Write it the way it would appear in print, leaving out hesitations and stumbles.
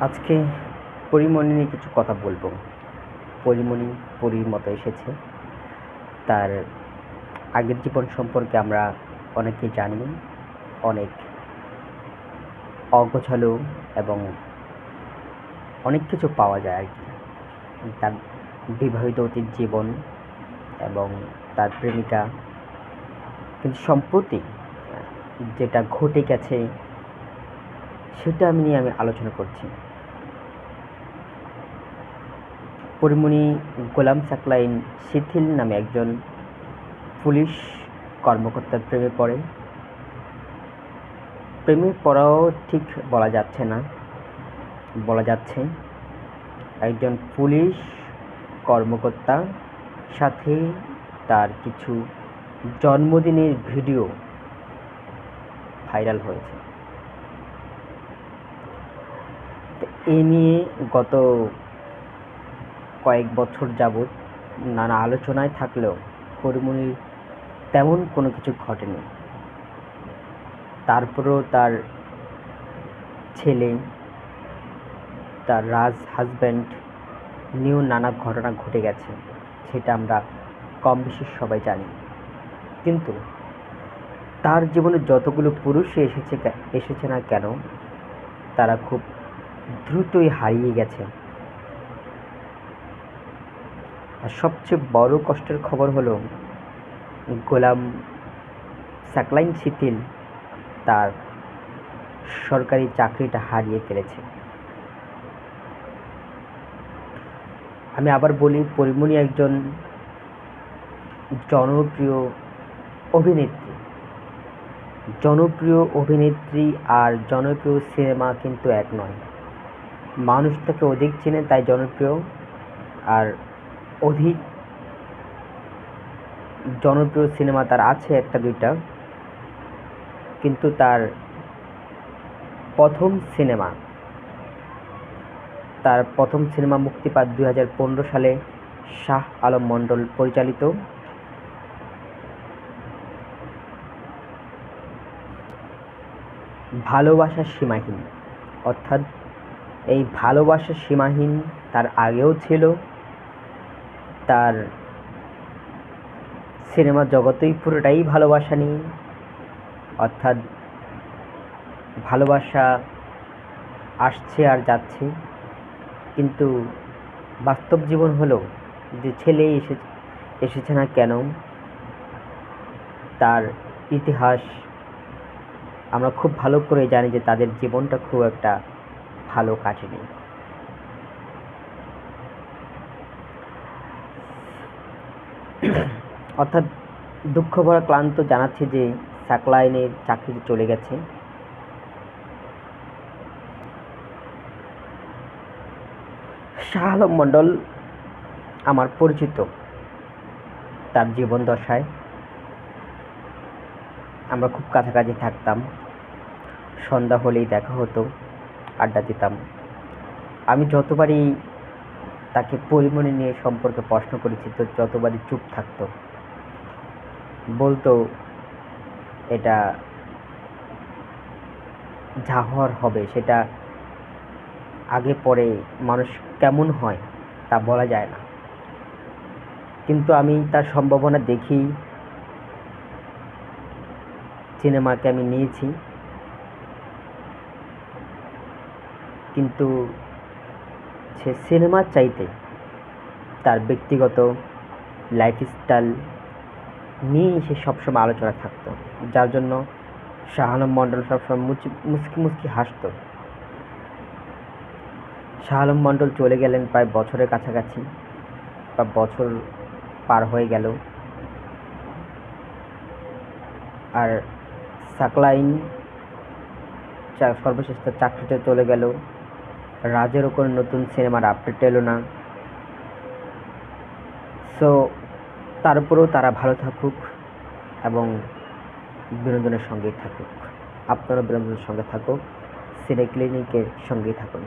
আজকে পরিমণি নিয়ে কিছু কথা বলবো। পরিমণি পরীর মতো এসেছে। তার আগের জীবন সম্পর্কে আমরা অনেকে জানি, অনেক অগোছালো এবং অনেক কিছু পাওয়া যায় আর কি। তার বিবাহিত অতীত জীবন এবং তার প্রেমিকা, কিন্তু সম্প্রতি যেটা ঘটে গেছে সেটা নিয়ে আমি আলোচনা করছি। পরিমণি গোলাম সাকলাইন শিথিল নামে একজন পুলিশ কর্মকর্তার প্রেমে পড়ে। প্রেমে পড়াও ঠিক বলা যাচ্ছে না, বলা যাচ্ছে একজন পুলিশ কর্মকর্তার সাথে তার কিছু জন্মদিনের ভিডিও ভাইরাল হয়েছে। এ নিয়ে গত কয়েক বছর যাবৎ নানা আলোচনায় থাকলেও পরিমণির তেমন কোনো কিছু ঘটেনি। তারপরেও তার ছেলে, তার হাজব্যান্ড নিয়েও নানা ঘটনা ঘটে গেছে, সেটা আমরা কম বেশি সবাই জানি। কিন্তু তার জীবনে যতগুলো পুরুষই এসেছে না কেন, তারা খুব দ্রুতই হারিয়ে গেছে। আর সবচেয়ে বড় কষ্টের খবর হলো গোলাম সাকলাইন শিথিল তার সরকারি চাকরিটা হারিয়ে ফেলেছে। আমি আবার বলি, পরিমণি একজন জনপ্রিয় অভিনেত্রী। জনপ্রিয় অভিনেত্রী আর জনপ্রিয় সিনেমা কিন্তু এক নয়। মানুষ তাকে অধিক চেনে তাই জনপ্রিয়, আর অধিক জনপ্রিয় সিনেমা তার আছে একটা দুইটা, কিন্তু তার প্রথম সিনেমা মুক্তি পায় 2015 সালে শাহ আলম মণ্ডল পরিচালিত ভালোবাসা সীমাহীন। অর্থাৎ এই ভালোবাসা সীমাহীন তার আগেও ছিল। তার সিনেমা জগতেই পুরোটাই ভালোবাসা নিয়ে, অর্থাৎ ভালোবাসা আসছে আর যাচ্ছে। কিন্তু বাস্তব জীবন হলো যে ছেলে এসেছে না কেন, তার ইতিহাস আমরা খুব ভালো করে জানি যে তাদের জীবনটা খুব একটা ভালো কাটেনি। অর্থাৎ দুঃখ ভরা ক্লান্ত জানাচ্ছে যে সাকলাইনের চাকরি চলে গেছে। শাহ আলম মণ্ডল আমার পরিচিত। তার জীবন দশায় আমরা খুব কাছাকাছি থাকতাম, সন্ধ্যা হলেই দেখা হতো, আড্ডা দিতাম। আমি যতবারই তাকে পরিমণি নিয়ে সম্পর্কে প্রশ্ন করেছি তো যতবারই চুপ থাকতো, বলতো এটা যা হওয়ার হবে, সেটা আগে পরে মানুষ কেমন হয় তা বলা যায় না। কিন্তু আমি তার সম্ভাবনা দেখি সিনেমাকে আমি নিয়েছি। কিন্তু সে সিনেমার চাইতে তার ব্যক্তিগত লাইফস্টাইল নিয়েই সে সবসময় আলোচনা থাকতো, যার জন্য শাহ আলম মণ্ডল সবসময় মুচকি হাসত। শাহ আলম মণ্ডল চলে গেলেন প্রায় বছরের কাছাকাছি, বা বছর পার হয়ে গেল। আর সাকলাইন সর্বশেষ তার চাকরিতে চলে গেল। রাজেরও কোনো নতুন সিনেমার আপডেট এলো না। সো তারপরেও তারা ভালো থাকুক এবং বিনোদনের সঙ্গেই থাকুক। আপনারা বিনোদনের সঙ্গে থাকুক, সিনে ক্লিনিকের সঙ্গেই থাকুন।